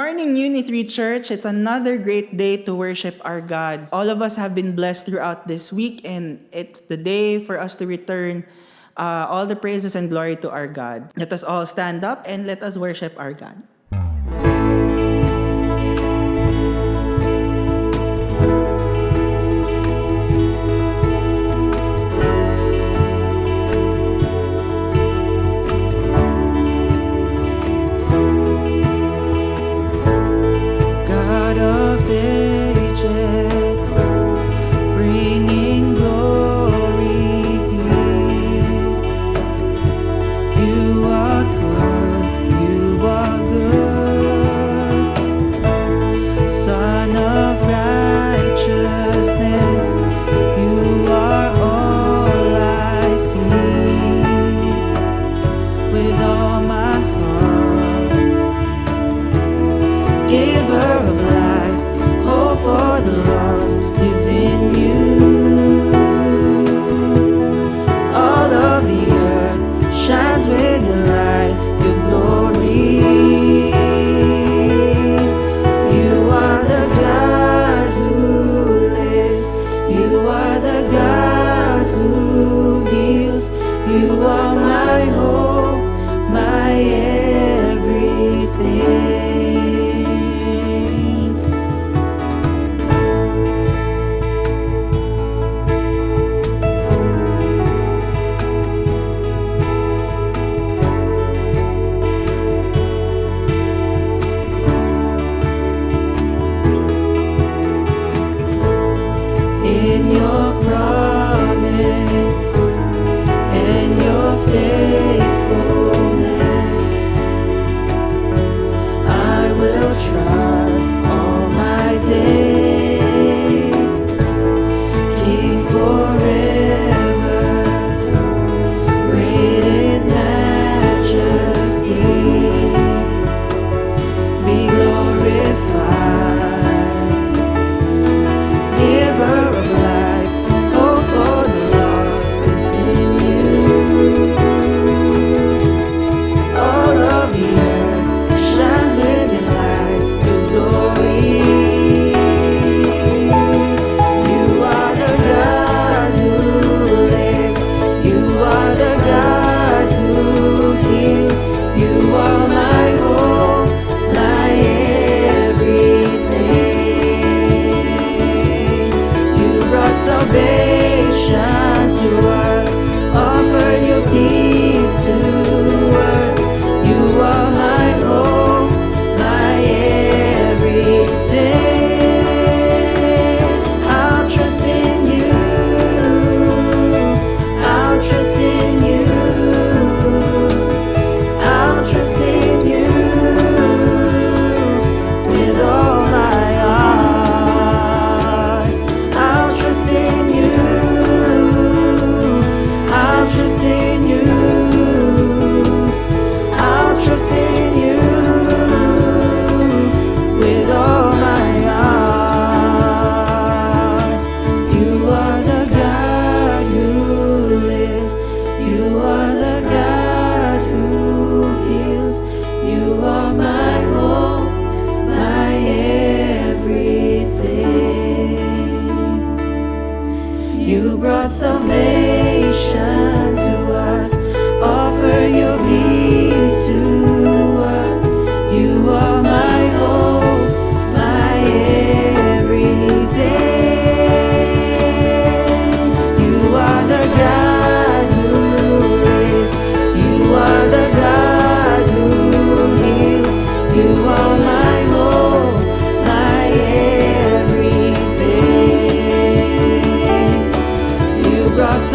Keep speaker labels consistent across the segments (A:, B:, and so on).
A: morning, Uni 3 Church. It's another great day to worship our God. All of us have been blessed throughout this week, and it's the day for us to return all the praises and glory to our God. Let us all stand up and let us worship our God.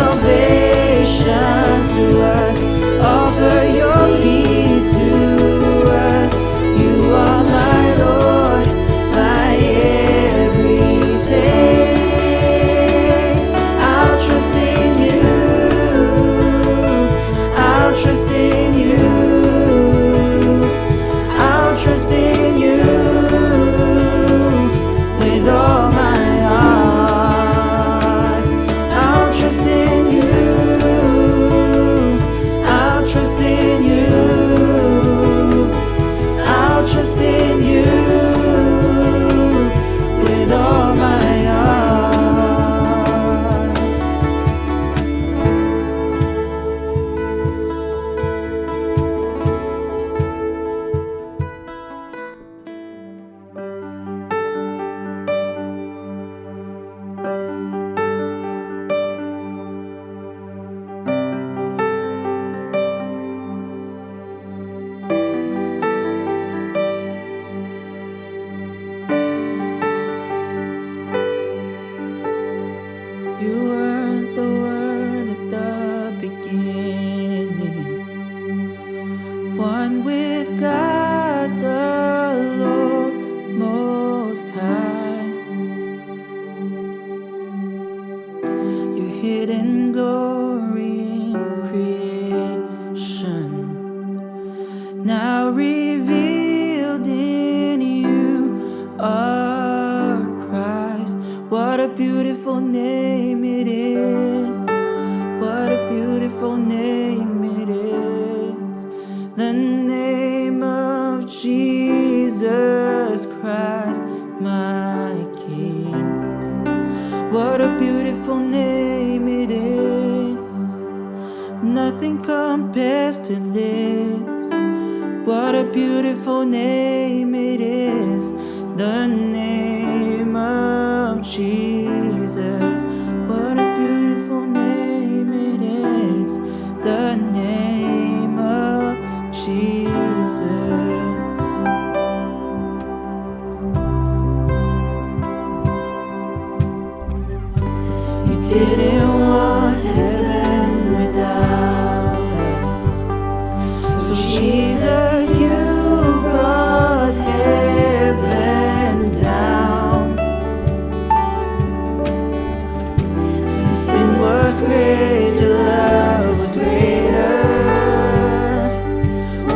B: Salvation to us, offer
A: You weren't the Word at the beginning, one with God the Lord Most High. Your hidden glory in creation, now revealed in you are Christ. What a beautiful name it is. What a beautiful name it is. The name of Jesus Christ, my King. What a beautiful name it is. Nothing compares to this. What a beautiful name it is. The name of Jesus. What a beautiful name it is. The name of Jesus. You didn't want heaven without us, so Jesus, you brought heaven down. Sin was great, your love was greater.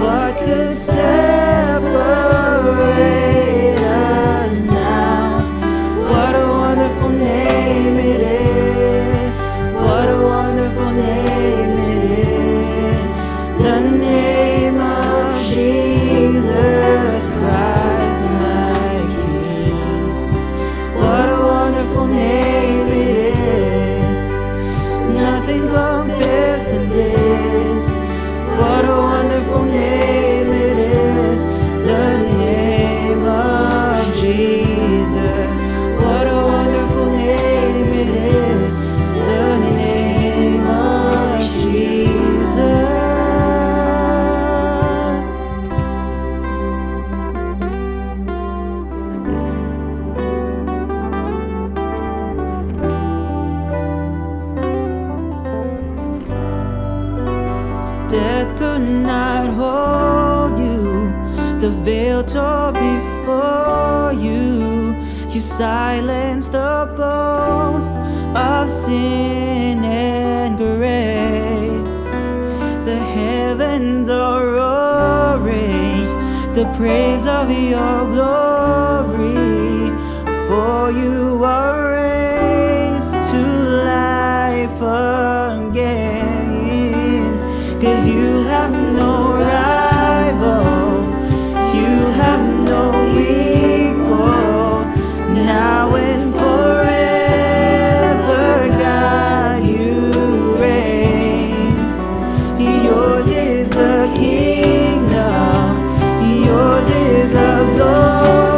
A: What could separate us now? What a wonderful name it is. What a wonderful name it is. The name of Jesus Christ, my King. What a wonderful name it is. Nothing compares to this. What a wonderful name it is. The name of Jesus. What a wonderful name it is. The name of Jesus. Death could not hold you. The veil tore before you. You silenced the boast of sin and grave. The heavens are roaring the praise of your glory. For you are raised to life again. 'Cause you have no rival, you have no equal. Now and forever, God, you reign. Yours is the kingdom, yours is the glory.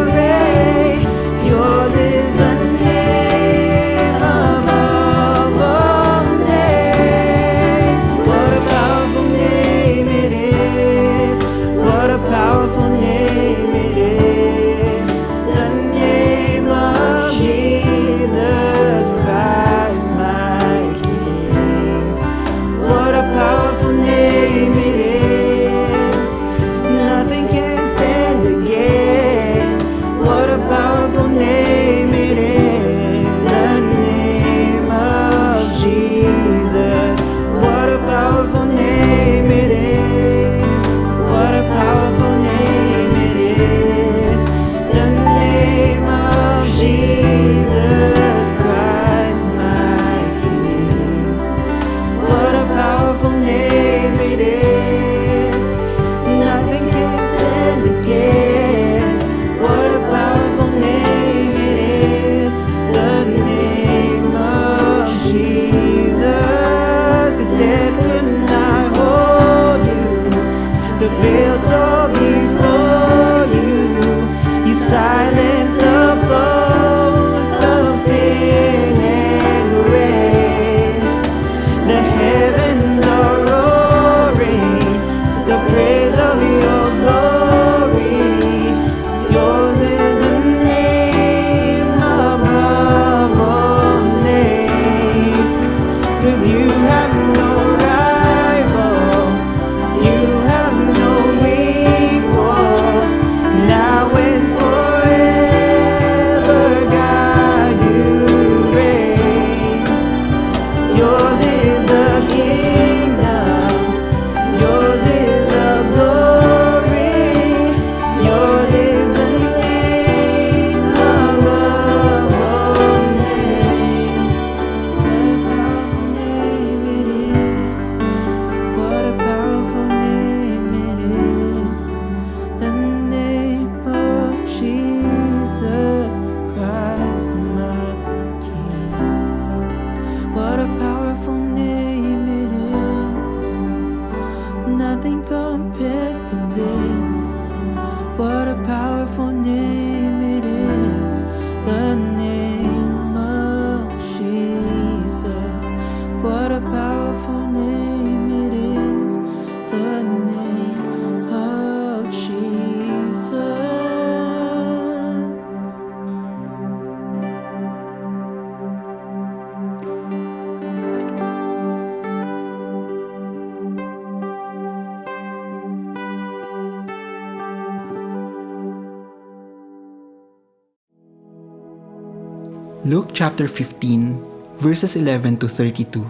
B: Luke chapter 15, verses 11 to 32.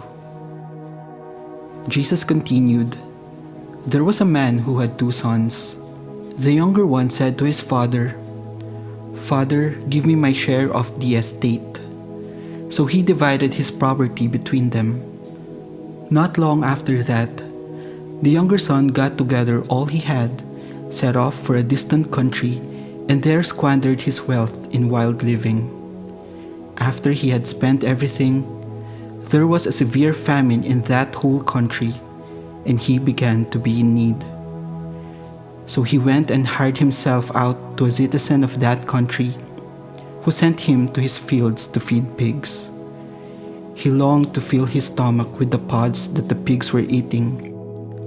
B: Jesus continued, "There was a man who had 2 sons. The younger one said to his father, 'Father, give me my share of the estate.' So he divided his property between them. Not long after that, the younger son got together all he had, set off for a distant country, and there squandered his wealth in wild living. After he had spent everything, there was a severe famine in that whole country, and he began to be in need. So he went and hired himself out to a citizen of that country, who sent him to his fields to feed pigs. He longed to fill his stomach with the pods that the pigs were eating,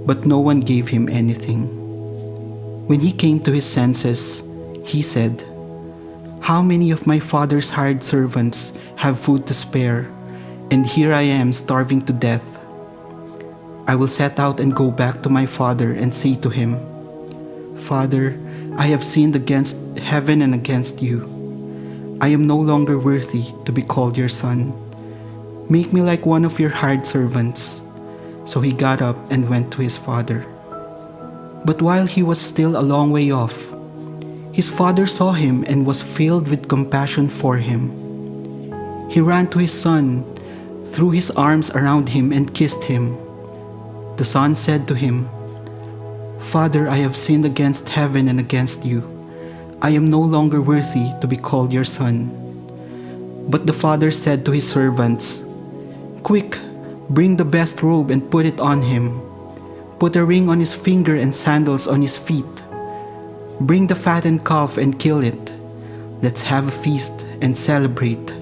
B: but no one gave him anything. When he came to his senses, he said, 'How many of my father's hired servants have food to spare, and here I am starving to death? I will set out and go back to my father and say to him, Father, I have sinned against heaven and against you. I am no longer worthy to be called your son. Make me like one of your hired servants.' So he got up and went to his father. But while he was still a long way off, his father saw him and was filled with compassion for him. He ran to his son, threw his arms around him, and kissed him. The son said to him, 'Father, I have sinned against heaven and against you. I am no longer worthy to be called your son.' But the father said to his servants, 'Quick, bring the best robe and put it on him. Put a ring on his finger and sandals on his feet. Bring the fattened calf and kill it. Let's have a feast and celebrate.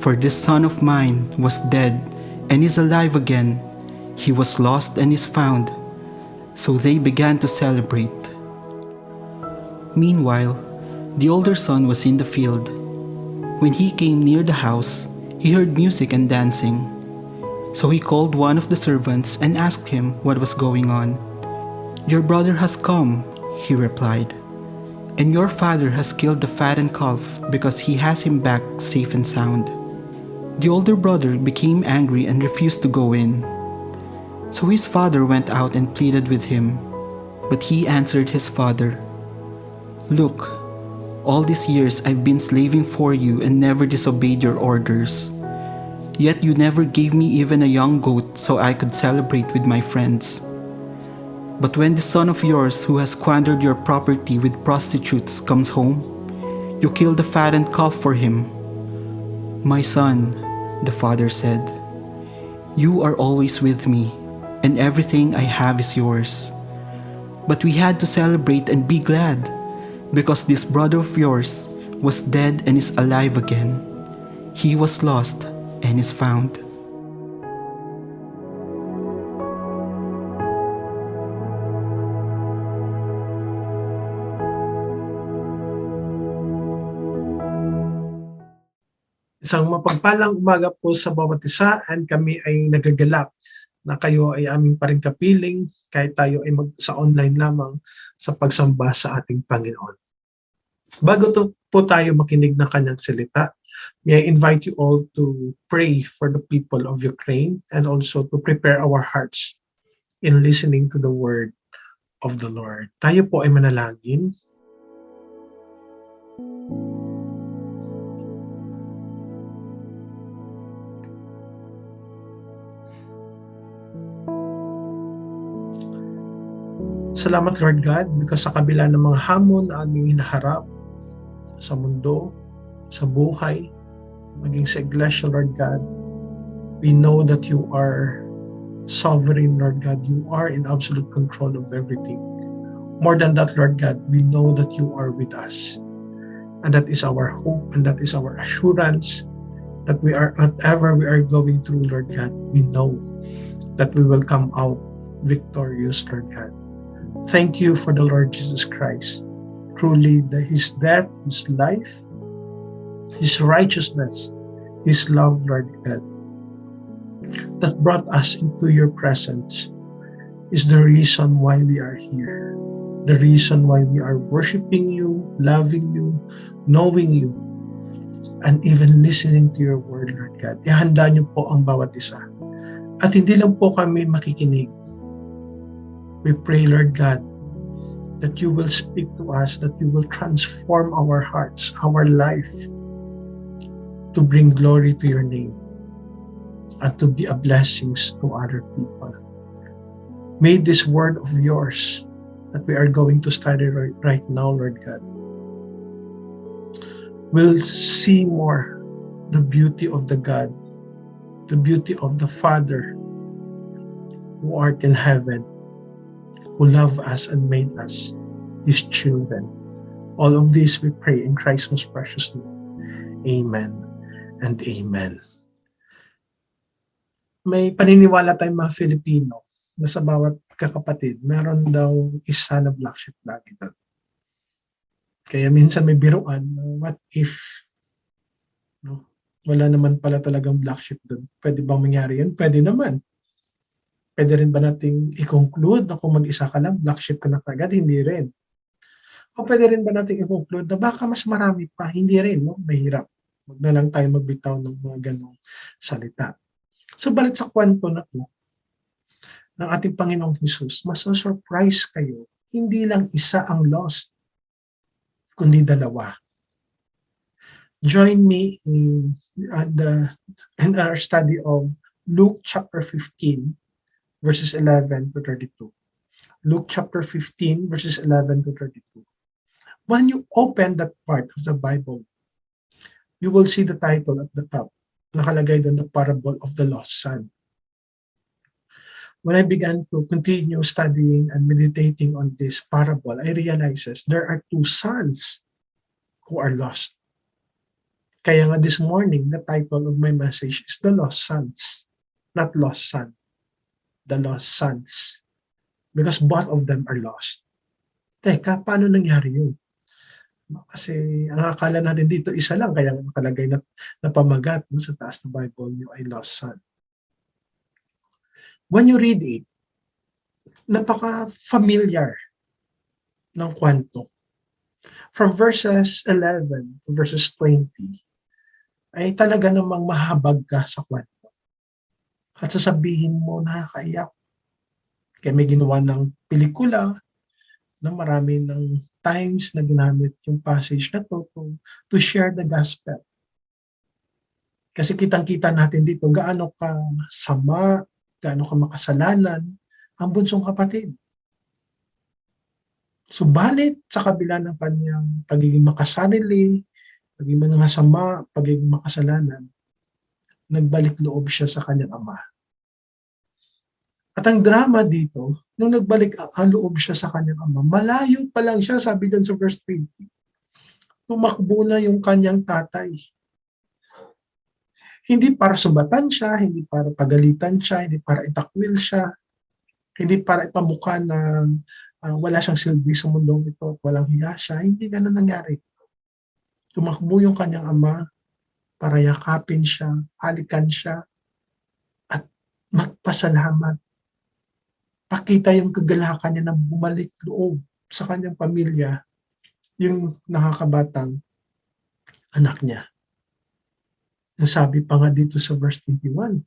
B: For this son of mine was dead and is alive again. He was lost and is found.' So they began to celebrate. Meanwhile, the older son was in the field. When he came near the house, he heard music and dancing. So he called one of the servants and asked him what was going on. 'Your brother has come,' he replied, 'and your father has killed the fattened calf because he has him back safe and sound.' The older brother became angry and refused to go in. So his father went out and pleaded with him. But he answered his father, 'Look, all these years I've been slaving for you and never disobeyed your orders. Yet you never gave me even a young goat so I could celebrate with my friends. But when this son of yours who has squandered your property with prostitutes comes home, you kill the fattened calf for him.' 'My son,' the father said, 'you are always with me, and everything I have is yours. But we had to celebrate and be glad, because this brother of yours was dead and is alive again. He was lost and is found.'"
C: Isang mapagpalang umaga po sa bawat isa, and kami ay nagagalak na kayo ay aming pa rin kapiling kahit tayo ay sa online lamang sa pagsamba sa ating Panginoon. Bago po tayo makinig ng kanyang salita, may I invite you all to pray for the people of Ukraine and also to prepare our hearts in listening to the word of the Lord. Tayo po ay manalangin. Salamat, Lord God, because sa kabila ng mga hamon na aming hinaharap sa mundo, sa buhay, maging sa iglesia, Lord God, we know that you are sovereign, Lord God. You are in absolute control of everything. More than that, Lord God, we know that you are with us. And that is our hope and that is our assurance that we are, whatever we are going through, Lord God, we know that we will come out victorious, Lord God. Thank you for the Lord Jesus Christ. Truly, His death, His life, His righteousness, His love, Lord God, that brought us into your presence is the reason why we are here. The reason why we are worshiping you, loving you, knowing you. and even listening to your word, Lord God. Ihanda niyo po ang bawat isa. At hindi lang po kami makikinig. We pray, Lord God, that you will speak to us, that you will transform our hearts, our life, to bring glory to your name and to be a blessings to other people. May this word of yours that we are going to study right now, Lord God, will see more the beauty of the God, the beauty of the Father who art in heaven, who loved us and made us his children. All of this we pray in Christ's most precious name. Amen and amen. May paniniwala tayong mga Filipino na sa bawat kakapatid, meron daw isa na black sheep lagi doon. Kaya minsan may biruan, what if no, wala naman pala talagang black sheep doon? Pwede bang mangyari yun? Pwede naman. Pwede rin ba nating i-conclude na kung mag-isa ka lang, black sheep ka na kagad? Hindi rin. O pwede rin ba nating i-conclude na baka mas marami pa? Hindi rin, no? Mahirap. Huwag na lang tayo magbitaw ng mga ganong salita. So balik sa kwento na to ng ating Panginoong Jesus, maso-surprise kayo, hindi lang isa ang lost, kundi dalawa. Join me in our study of Luke chapter 15, verses 11 to 32. Luke chapter 15, verses 11 to 32. When you open that part of the Bible, you will see the title at the top. Nakalagay doon, the parable of the lost son. When I began to continue studying and meditating on this parable, I realized there are two sons who are lost. Kaya nga this morning, the title of my message is The Lost Sons. Not Lost Son. The Lost Sons. Because both of them are lost. Teka, paano nangyari yun? Kasi ang akala natin dito, isa lang, kaya nakalagay na pamagat sa taas ng Bible niyo ay lost son. When you read it, napaka-familiar ng kwento. From verses 11 to verses 20, ay talaga namang mahabag ka sa kwento. At sasabihin mo, nakakaiyak. Kaya may ginawa ng pelikula na marami ng times na ginamit yung passage na to share the gospel. Kasi kitang-kita natin dito gaano ka sama, gaano ka makasalanan ang bunsong kapatid. Subalit sa kabila ng kanyang pagiging makasarili, pagiging mga sama, pagiging makasalanan, nagbalik loob siya sa kanyang ama. At ang drama dito, nung nagbalik ang loob siya sa kanyang ama, malayo pa lang siya, sabi dyan sa verse 20. Tumakbo na yung kanyang tatay. Hindi para subatan siya, hindi para pagalitan siya, hindi para itakwil siya, hindi para ipamukha na wala siyang silbi sa mundong ito, walang hiya siya, hindi ganun nangyari. Tumakbo yung kanyang ama para yakapin siya, halikan siya, at magpasalamat. Pakita yung kagalakan niya na bumalik loob sa kanyang pamilya, yung nakakabatang anak niya. Sabi pa nga dito sa verse 21,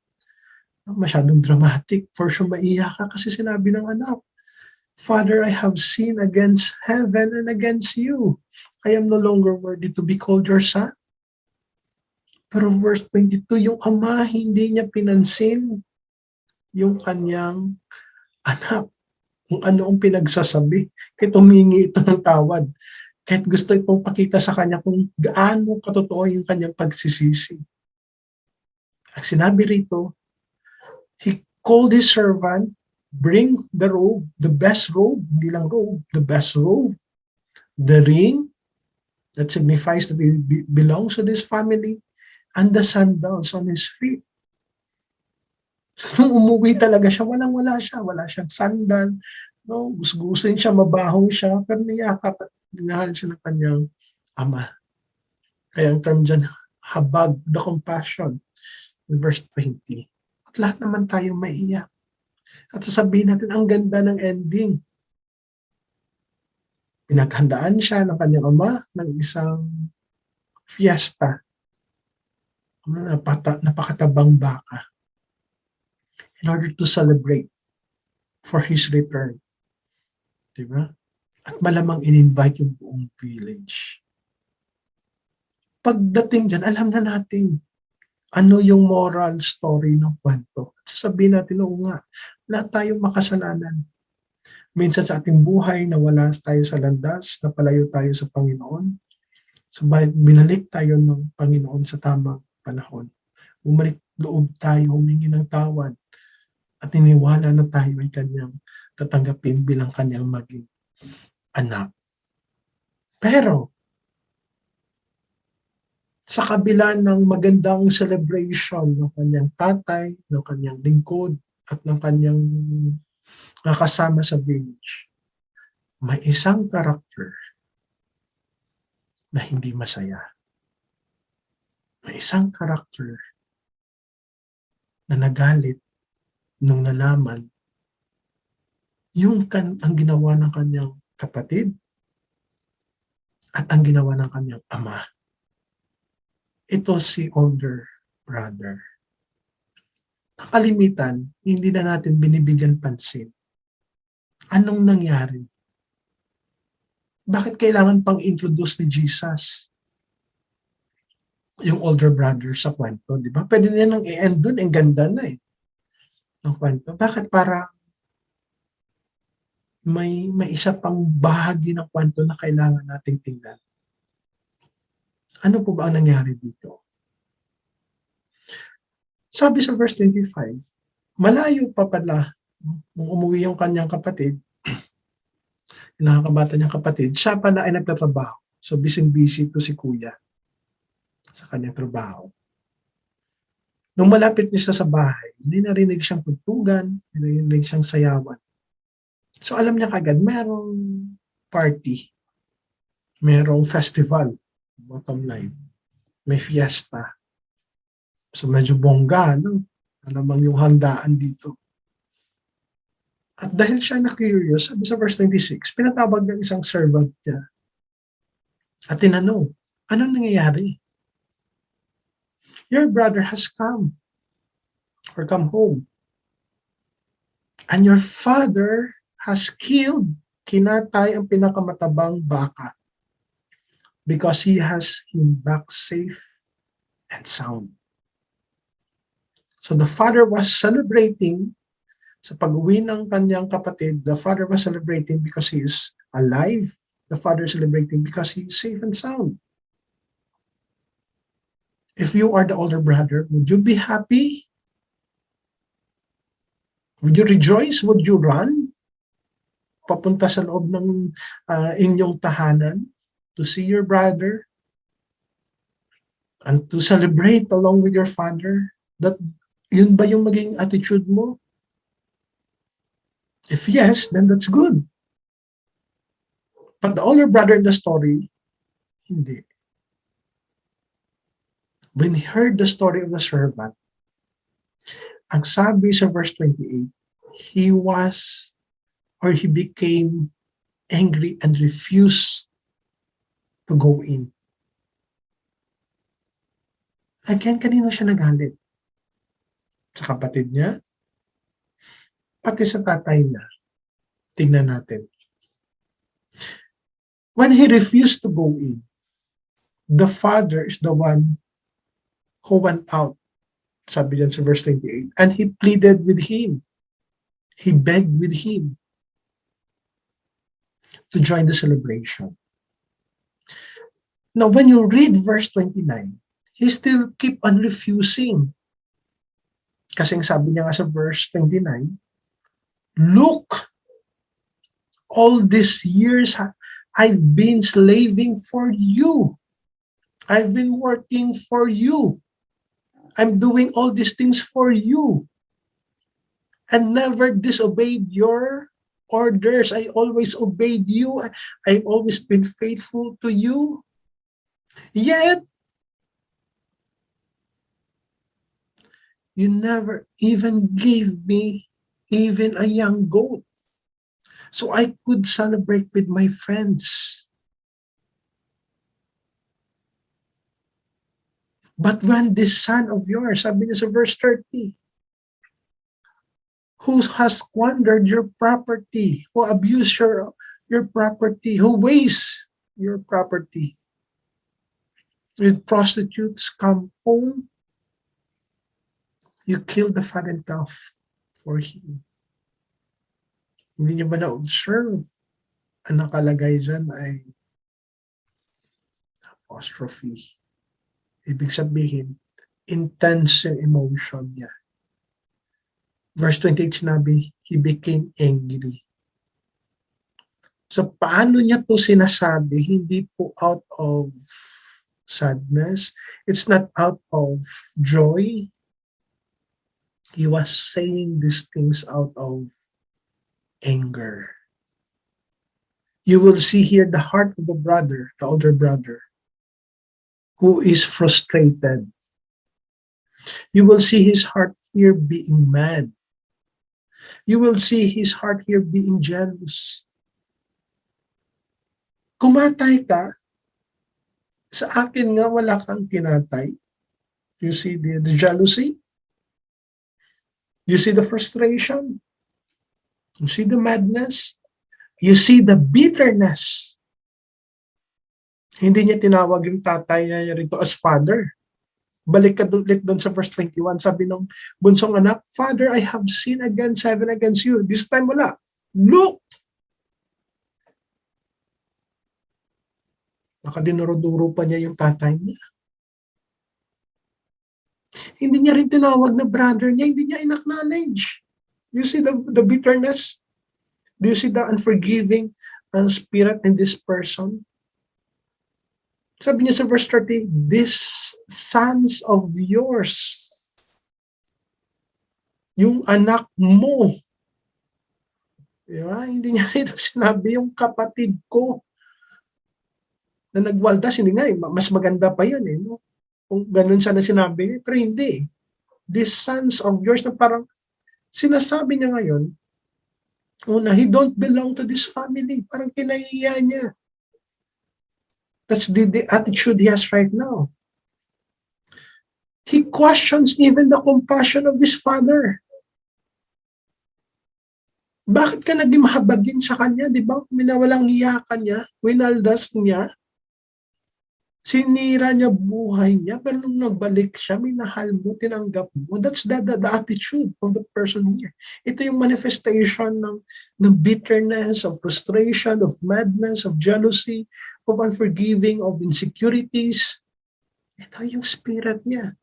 C: masyadong dramatic. For sure maiyak ka kasi sinabi ng anak, Father, I have sinned against heaven and against you. I am no longer worthy to be called your son. Pero verse 22, yung ama hindi niya pinansin yung kanyang anak, kung ano ang pinagsasabi. Kahit humingi ito ng tawad. Kahit gusto itong pakita sa kanya kung gaano katotoo yung kanyang pagsisisi. Ang sinabi rito, he called his servant, bring the robe, the best robe, hindi lang robe, the best robe, the ring, that signifies that he belongs to this family, and the sandals on his feet. So, nung umuwi talaga siya, walang-wala siya. Wala siyang sandal. No? Gusto-gustuin siya, mabaho siya, pero niyakap at minahal siya ng kanyang ama. Kaya ang term dyan, habag, the compassion, in verse 20. At lahat naman tayo maiiyak. At sasabihin natin, ang ganda ng ending. Pinaghandaan siya ng kanyang ama ng isang fiesta. napakatabang baka in order to celebrate for his return. Diba? At malamang in-invite yung buong village. Pagdating dyan, alam na natin ano yung moral story ng kwento. At sasabihin natin, oo nga, wala tayong makasalanan. Minsan sa ating buhay, nawala tayo sa landas, napalayo tayo sa Panginoon. Subalit binalik tayo ng Panginoon sa tamang panahon. Bumalik loob tayo, humingi ng tawad, at iniwala na tayo ay kanyang tatanggapin bilang kanyang maging anak. Pero, sa kabila ng magandang celebration ng kanyang tatay, ng kanyang lingkod, at ng kanyang nakasama sa village, may isang karakter na hindi masaya. May isang karakter na nagalit nung nalaman ang ginawa ng kanyang kapatid at ang ginawa ng kanyang ama. Ito si older brother. Kalimitan, hindi na natin binibigyan pansin. Anong nangyari? Bakit kailangan pang introduce ni Jesus yung older brother sa kwento, di ba? Pwede na nang i-end dun, ang ganda na eh, ng kwento. Bakit para may isa pang bahagi ng kwento na kailangan nating tingnan? Ano po ba ang nangyari dito? Sabi sa verse 25, malayo pa pala nung umuwi yung kanyang kapatid, yung nakakabata niyang kapatid, siya pala ay nagtatrabaho. So, busy to si kuya sa kanyang trabaho. Nung malapit niya sa bahay, may narinig siyang tugtugan, may narinig siyang sayawan. So, alam niya kagad, merong party, merong festival, bottom line, may fiesta. So, medyo bongga, no? Alamang yung handaan dito. At dahil siya na-curious, sabi sa verse 26, pinatawag ng isang servant niya at tinanong, anong nangyayari? Your brother has come home. And your father has kinatay ang pinakamatabang baka because he has him back safe and sound. So the father was celebrating sa pag-uwi ng kanyang kapatid. The father was celebrating because he is alive. The father is celebrating because he is safe and sound. If you are the older brother, would you be happy? Would you rejoice? Would you run? Papunta sa loob ng inyong tahanan to see your brother and to celebrate along with your father? Yun ba yung maging attitude mo? If yes, then that's good. But the older brother in the story, hindi. When he heard the story of the servant, ang sabi sa verse 28, he became angry and refused to go in. Again, kanino siya nagalit? Sa kapatid niya? Pati sa tatay niya. Tingnan natin. When he refused to go in, the father is the one who went out, sabi diyan sa verse 28, and he pleaded with him. He begged with him to join the celebration. Now, when you read verse 29, he still keep on refusing. Kasi sabi niya nga sa verse 29, look, all these years I've been slaving for you. I've been working for you. I'm doing all these things for you and never disobeyed your orders. I always obeyed you. I've always been faithful to you. Yet, you never even gave me even a young goat so I could celebrate with my friends. But when this son of yours, sabi niya sa verse 30, who has squandered your property, who abused your property, who wastes your property with prostitutes, come home, you kill the fattened calf for him. Hindi niyo ba na-observe ang nakalagay dyan ay apostrophe. Ibig sabihin, intense yung emotion niya. Verse 28 sinabi, he became angry. So paano niya to sinasabi? Hindi po out of sadness. It's not out of joy. He was saying these things out of anger. You will see here the heart of the brother, the older brother, who is frustrated. You will see his heart here being mad. You will see his heart here being jealous. Kumatay ka, sa akin nga wala kang kinatay. You see the jealousy? You see the frustration? You see the madness? You see the bitterness? Hindi niya tinawag yung tatay niya rito as father. Balik ka doon sa verse 21. Sabi ng bunsong anak, Father, I have sinned against heaven against you. This time wala. Look! Nakadinuro-duro pa niya yung tatay niya. Hindi niya rin tinawag na brother niya. Hindi niya in-acknowledge. You see the bitterness? Do you see the unforgiving spirit in this person? Sabi niya sa verse 30, these sons of yours, yung anak mo, diba? Hindi niya ito sinabi yung kapatid ko na nagwaldas, hindi nga, mas maganda pa yan eh. No? Kung ganun sana sinabi niya, pero hindi. These sons of yours, na parang sinasabi niya ngayon, una, he don't belong to this family. Parang kinahiya niya. That's the attitude he has right now. He questions even the compassion of his father. Bakit ka naging mahabagin sa kanya? Di ba? Minawalang hiya ka niya, winaldas niya, sinira niya buhay niya, pero nung nagbalik siya, minahal mo, tinanggap mo. That's the attitude of the person here. Ito yung manifestation ng bitterness, of frustration, of madness, of jealousy, of unforgiving, of insecurities. Ito yung spirit niya.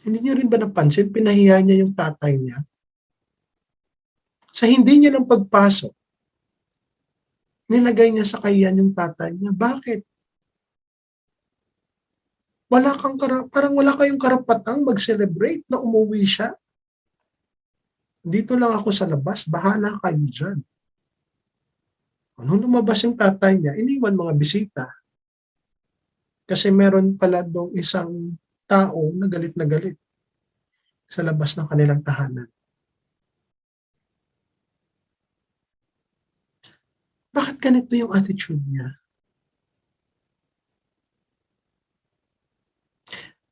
C: Hindi niyo rin ba napansin, pinahiya niya yung tatay niya? Sa hindi niya ng pagpasok, nilagay niya sa kahiyan yung tatay niya. Bakit? Parang wala kayong karapatang mag-celebrate na umuwi siya. Dito lang ako sa labas, bahala kayo dyan. Nung lumabas yung tatay niya, iniwan mga bisita. Kasi meron pala dong isang tao na galit sa labas ng kanilang tahanan. Bakit ganito yung attitude niya?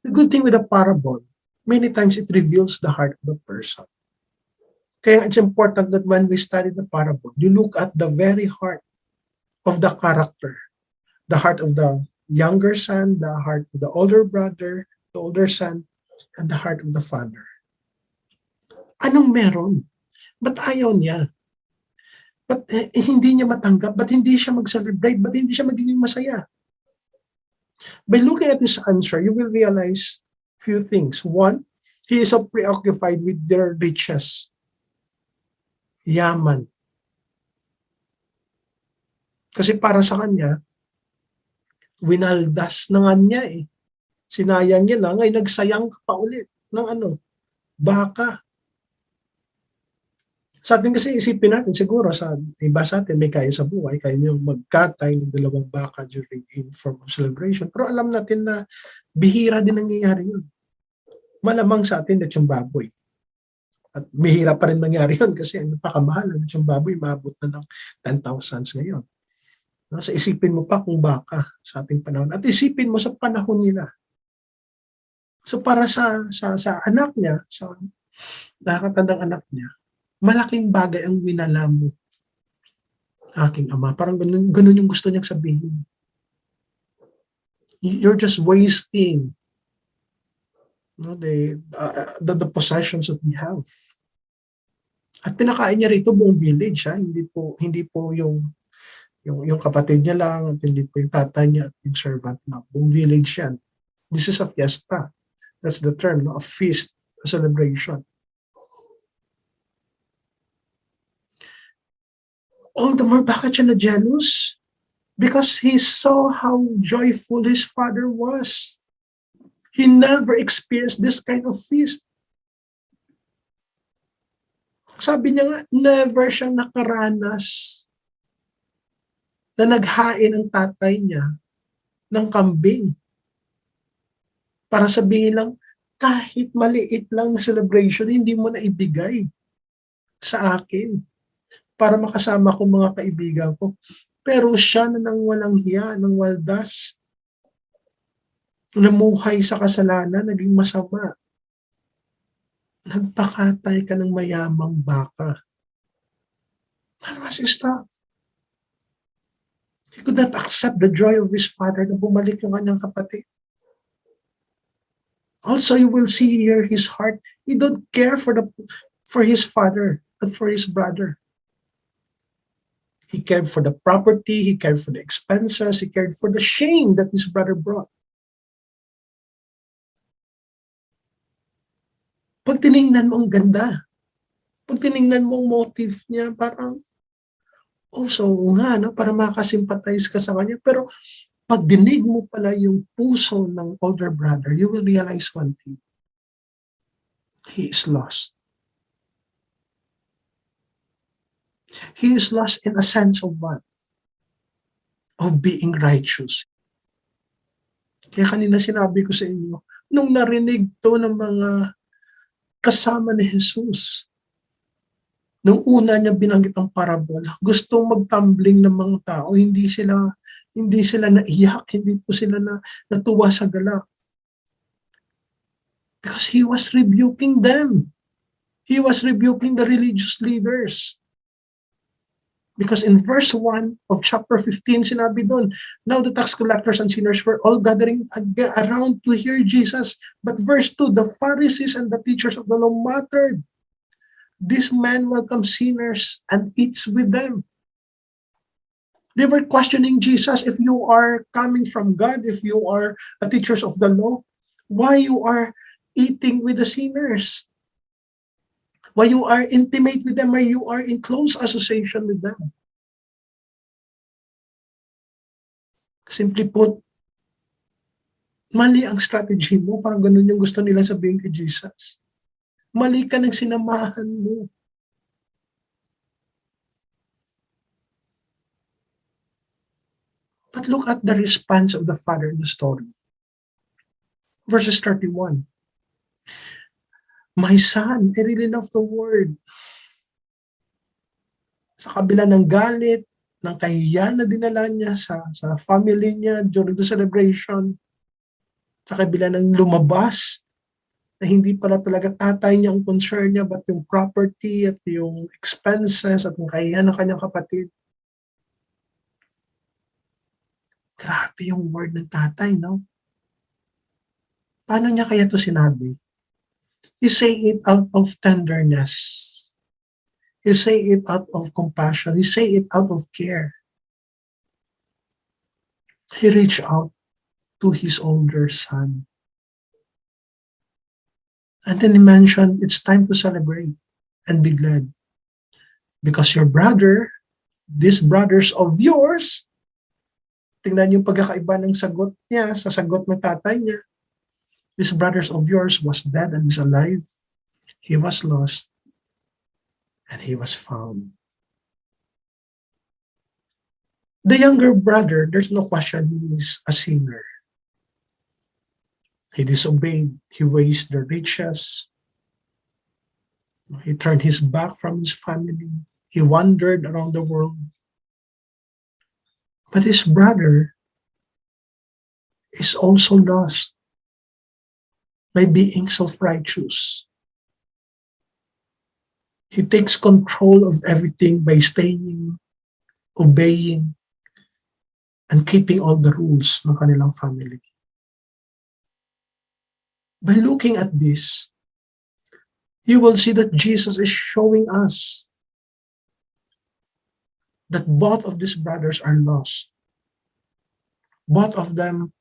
C: The good thing with a parable, many times it reveals the heart of the person. Kaya it's important that when we study the parable, you look at the very heart of the character. The heart of the younger son, the heart of the older brother, the older son, and the heart of the father. Anong meron? Ba't ayaw niya? Ba't hindi niya matanggap? Ba't hindi siya mag-celebrate? Ba't hindi siya magiging masaya? By looking at this answer, you will realize few things. One, he is so preoccupied with their riches. Yaman. Kasi para sa kanya, winaldas na nga niya eh. Sinayang niya na, ngayon nagsayang pa ulit ng baka. Sa atin kasi isipin natin siguro sa iba sa atin may kaya sa buhay, kaya niyong magkatay ng 2 baka during a form of celebration. Pero alam natin na bihira din nangyayari yun. Malamang sa atin at yung baboy. At bihira pa rin mangyari yun kasi napakamahal. At yung baboy maabot na ng 10,000 ngayon. No? So isipin mo pa kung baka sa ating panahon. At isipin mo sa panahon nila. So para sa anak niya, sa nakakatandang anak niya, malaking bagay ang winala mo, aking ama. Parang ganun yung gusto niyang sabihin. You're just wasting, no, the possessions that we have. At pinakain niya rito buong village, ha? Hindi po yung kapatid niya lang, at hindi po yung tatay niya at yung servant na. Buong village yan. This is a fiesta. That's the term, no? A feast, a celebration. All the more bakit siya na jealous? Because he saw how joyful his father was. He never experienced this kind of feast. Sabi niya nga, never siyang nakaranas na naghain ang tatay niya ng kambing. Para sabihin lang, kahit maliit lang na celebration, hindi mo na ibigay sa akin para makasama ko mga kaibigan ko. Pero siya na nang walang hiya, nang waldas, namuhay sa kasalanan, naging masama. Nagpakatay ka ng mayamang baka. That was his stuff. He could not accept the joy of his father na bumalik yung kanyang kapatid. Also, you will see here his heart. He don't care for his father and for his brother. He cared for the property, he cared for the expenses, he cared for the shame that his brother brought. Pag tiningnan mo, ang ganda. Pag tiningnan mo ang motive niya, parang, so nga, no? Para makasimpatize ka sa kanya. Pero pag dinig mo pala yung puso ng older brother, you will realize one thing. He is lost. He is lost in a sense of what? Of being righteous. Kaya kanina sinabi ko sa inyo, nung narinig to ng mga kasama ni Jesus, nung una niya binanggit ang parabola, gustong magtumbling ng mga tao, hindi sila naiyak, hindi po sila natuwa sa galak. Because he was rebuking them. He was rebuking the religious leaders. Because in verse 1 of chapter 15, sinabi doon, now the tax collectors and sinners were all gathering around to hear Jesus. But verse 2, the Pharisees and the teachers of the law muttered, this man welcomes sinners and eats with them. They were questioning Jesus, if you are coming from God, if you are a teachers of the law, why you are eating with the sinners? Why you are intimate with them, why you are in close association with them. Simply put, mali ang strategy mo, parang ganun yung gusto nila sabihin kay Jesus. Mali ka ng sinamahan mo. But look at the response of the father in the story. Verses 31. My son, I really love the word. Sa kabila ng galit, ng kahihiyan na dinala niya sa family niya during the celebration, sa kabila ng lumabas, na hindi pala talaga tatay niya ang concern niya, but yung property at yung expenses at yung kahihiyan ng kanyang kapatid. Grabe yung word ng tatay, no? Paano niya kaya ito sinabi? He say it out of tenderness. He say it out of compassion. He say it out of care. He reached out to his older son. And then he mentioned, it's time to celebrate and be glad. Because your brother, these brothers of yours, tingnan yung pagkakaiba ng sagot niya sa sagot ng tatay niya. These brothers of yours was dead and is alive. He was lost and he was found. The younger brother, there's no question he is a sinner. He disobeyed. He wasted the riches. He turned his back from his family. He wandered around the world. But his brother is also lost by being self-righteous. He takes control of everything by staying, obeying, and keeping all the rules ng kanilang family. By looking at this, you will see that Jesus is showing us that both of these brothers are lost. Both of them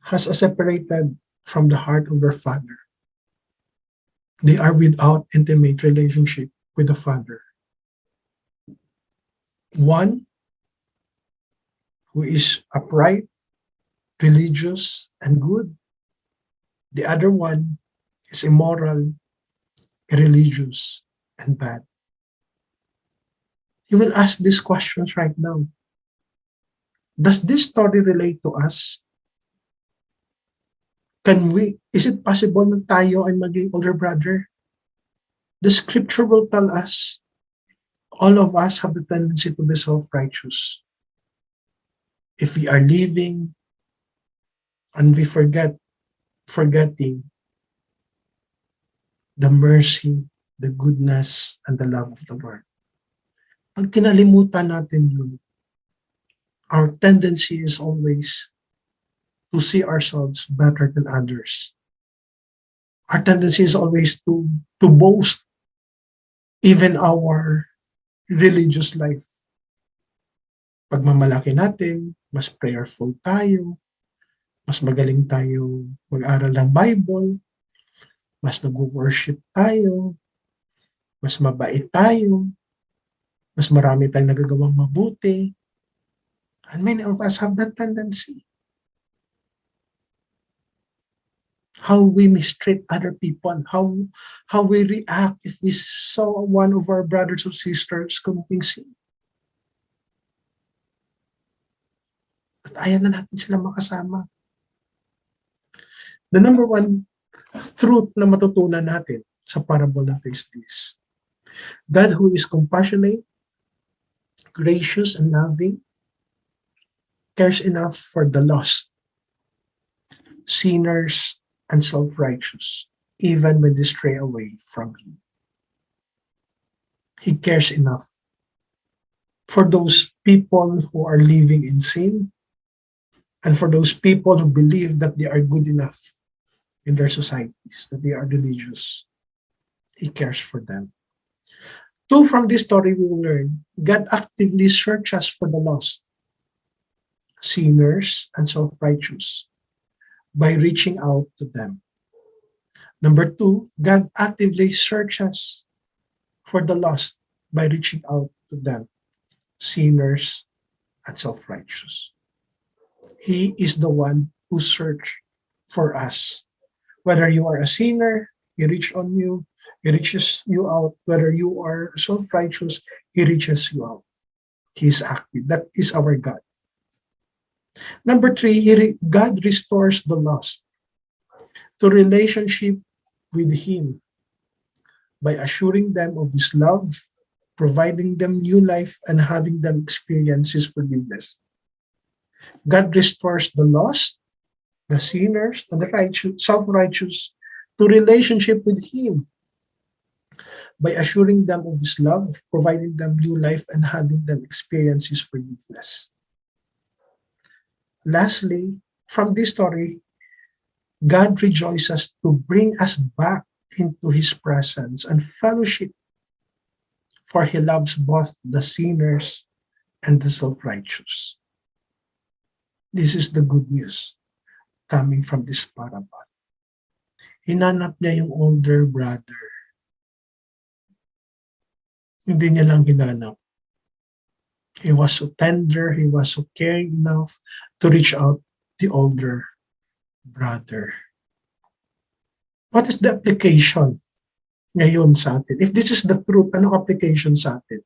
C: has separated from the heart of their father. They are without intimate relationship with the Father. One who is upright, religious, and good. The other one is immoral, irreligious, and bad. You will ask these questions right now. Does this story relate to us? Is it possible na tayo ay maging older brother? The scripture will tell us all of us have the tendency to be self-righteous. If we are living and we forgetting the mercy, the goodness, and the love of the Lord. Pag kinalimutan natin yun, our tendency is always to see ourselves better than others. Our tendency is always to boast even our religious life. Pagmamalaki natin, mas prayerful tayo, mas magaling tayo mag-aral ng Bible, mas nag-worship tayo, mas mabait tayo, mas marami tayong nagagawang mabuti. And many of us have that tendency. How we mistreat other people, how we react if we saw one of our brothers or sisters committing sin. At ayaw na natin sila makasama. The number one truth na matutunan natin sa parable na is this. God who is compassionate, gracious, and loving, cares enough for the lost, sinners, and self-righteous, even when they stray away from Him. He cares enough for those people who are living in sin, and for those people who believe that they are good enough in their societies, that they are religious. He cares for them. Two, from this story we will learn, God actively searches for the lost, sinners, and self-righteous by reaching out to them. Number two, God actively searches for the lost by reaching out to them, sinners, and self-righteous. He is the one who searches for us. Whether you are a sinner, He reaches on you, He reaches you out. Whether you are self-righteous, He reaches you out. He is active. That is our God. Number three, God restores the lost to relationship with Him by assuring them of His love, providing them new life, and having them experience His forgiveness. God restores the lost, the sinners, and the righteous, self-righteous to relationship with Him by assuring them of His love, providing them new life, and having them experience His forgiveness. Lastly, from this story, God rejoices to bring us back into His presence and fellowship, for He loves both the sinners and the self-righteous. This is the good news coming from this parable. Hinanap niya yung older brother. Hindi niya lang hinanap. He was so tender, he was so caring enough to reach out the older brother. What is the application ngayon sa atin? If this is the truth, anong application sa atin?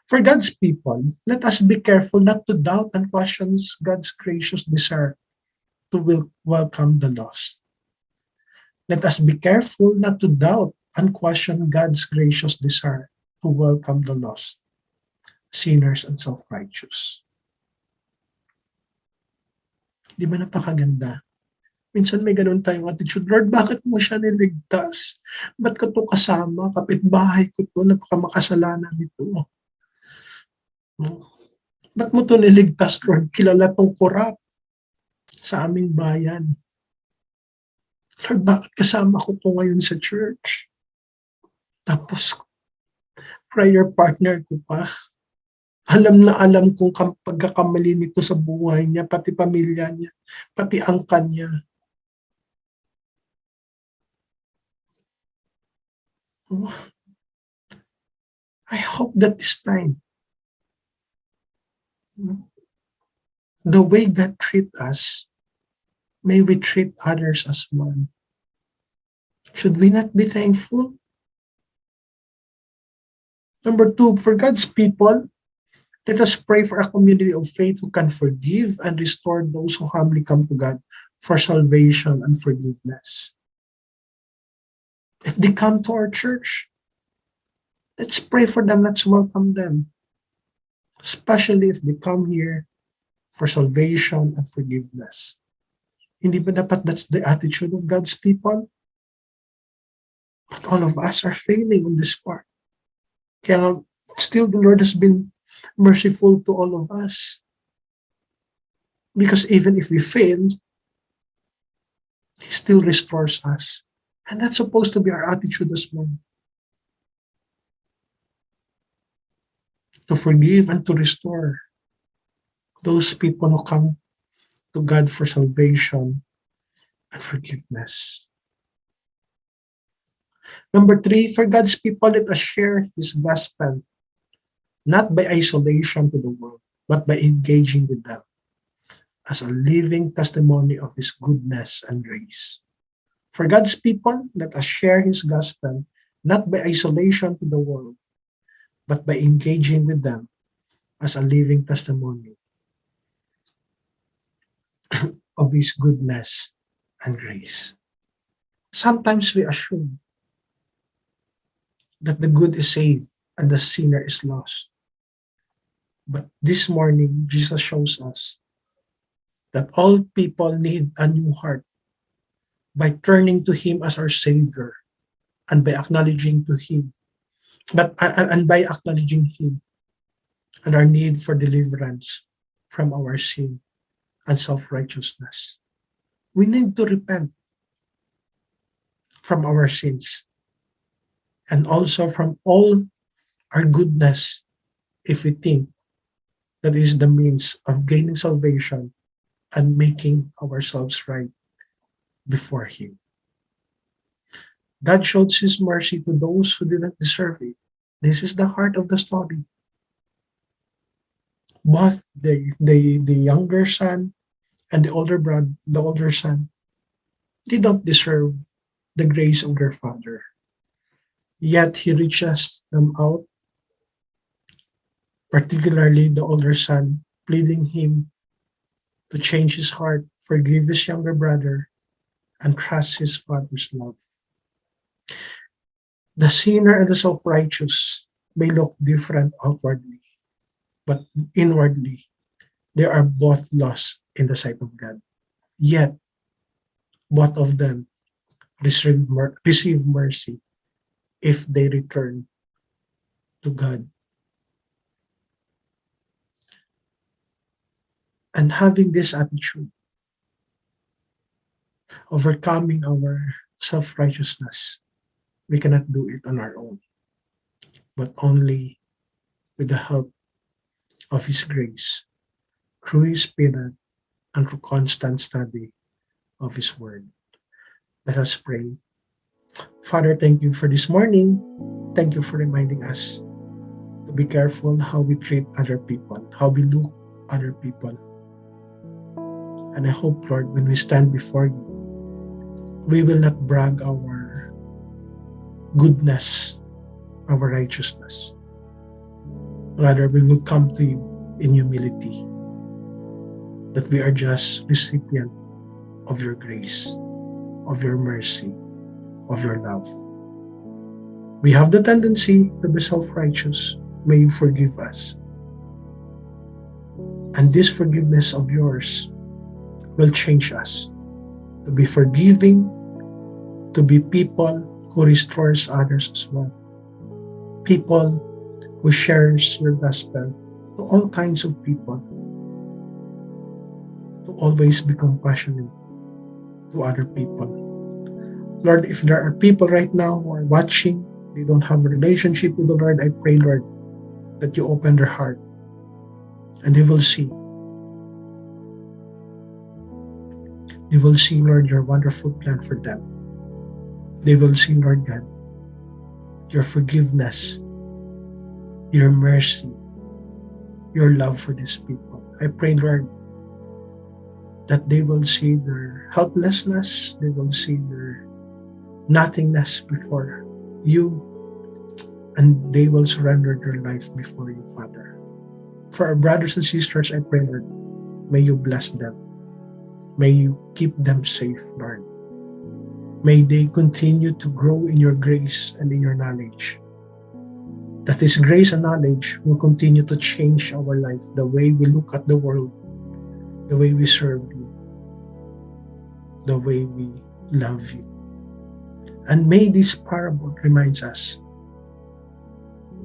C: For God's people, let us be careful not to doubt and question God's gracious desire to welcome the lost. Let us be careful not to doubt and question God's gracious desire to welcome the lost, sinners, and self-righteous. Di ba napakaganda? Minsan may ganun tayong attitude, Lord, bakit mo siya niligtas? Ba't ko to kasama? Kapitbahay ko to, napakamakasalanan nito. No? Ba't mo to niligtas, Lord? Kilala tong korap sa aming bayan. Lord, bakit kasama ko to ngayon sa church? Tapos, prayer partner ko pa. Alam na alam kong pagkakamali nito sa buhay niya, pati pamilya niya, pati ang kanya. Oh, I hope that this time, the way God treat us, may we treat others as one. Should we not be thankful? Number two, for God's people, let us pray for a community of faith who can forgive and restore those who humbly come to God for salvation and forgiveness. If they come to our church, let's pray for them, let's welcome them. Especially if they come here for salvation and forgiveness. Hindi ba dapat that's the attitude of God's people? But all of us are failing on this part. Kaya still the Lord has been merciful to all of us. Because even if we fail, He still restores us. And that's supposed to be our attitude as well. To forgive and to restore those people who come to God for salvation and forgiveness. Number three, for God's people, let us share His gospel, not by isolation to the world, but by engaging with them as a living testimony of His goodness and grace. For God's people, let us share His gospel, not by isolation to the world, but by engaging with them as a living testimony of His goodness and grace. Sometimes we assume that the good is saved and the sinner is lost. But this morning, Jesus shows us that all people need a new heart by turning to Him as our Savior and by acknowledging to Him, and by acknowledging Him and our need for deliverance from our sin and self-righteousness. We need to repent from our sins and also from all our goodness if we think that is the means of gaining salvation and making ourselves right before Him. God shows His mercy to those who didn't deserve it. This is the heart of the story. Both the younger son and the older son, they don't deserve the grace of their father. Yet He reaches them out, particularly the older son, pleading him to change his heart, forgive his younger brother, and trust his father's love. The sinner and the self-righteous may look different outwardly, but inwardly, they are both lost in the sight of God. Yet, both of them receive mercy if they return to God. And having this attitude, overcoming our self-righteousness, we cannot do it on our own, but only with the help of His grace, through His Spirit, and through constant study of His Word. Let us pray. Father, thank You for this morning. Thank You for reminding us to be careful how we treat other people, how we look other people. And I hope, Lord, when we stand before You, we will not brag our goodness, our righteousness. Rather, we will come to You in humility, that we are just recipient of Your grace, of Your mercy, of Your love. We have the tendency to be self-righteous. May You forgive us. And this forgiveness of Yours will change us to be forgiving, to be people who restores others as well. People who shares your gospel to all kinds of people, to always be compassionate to other people. Lord, if there are people right now who are watching, they don't have a relationship with the Lord, I pray, Lord, that you open their heart and they will see. They will see, Lord, your wonderful plan for them. They will see, Lord God, your forgiveness, your mercy, your love for these people. I pray, Lord, that they will see their helplessness, they will see their nothingness before you, and they will surrender their life before you, Father. For our brothers and sisters, I pray, Lord, may you bless them. May you keep them safe, Lord. May they continue to grow in your grace and in your knowledge. That this grace and knowledge will continue to change our life, the way we look at the world, the way we serve you, the way we love you. And may this parable reminds us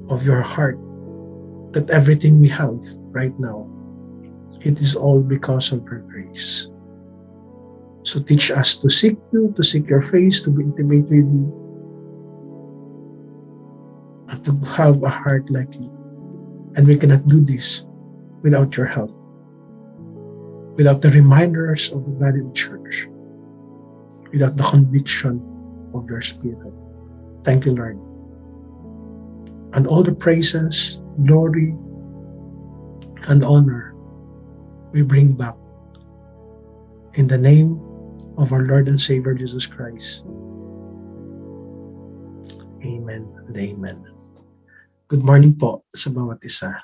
C: of your heart, that everything we have right now, it is all because of your grace. So teach us to seek you, to seek your face, to be intimate with you, and to have a heart like you. And we cannot do this without your help, without the reminders of the body of the church, without the conviction of your Spirit. Thank you, Lord. And all the praises, glory, and honor we bring back in the name of our Lord and Savior Jesus Christ. Amen and amen. Good morning po sa bawat isa.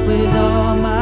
A: With all my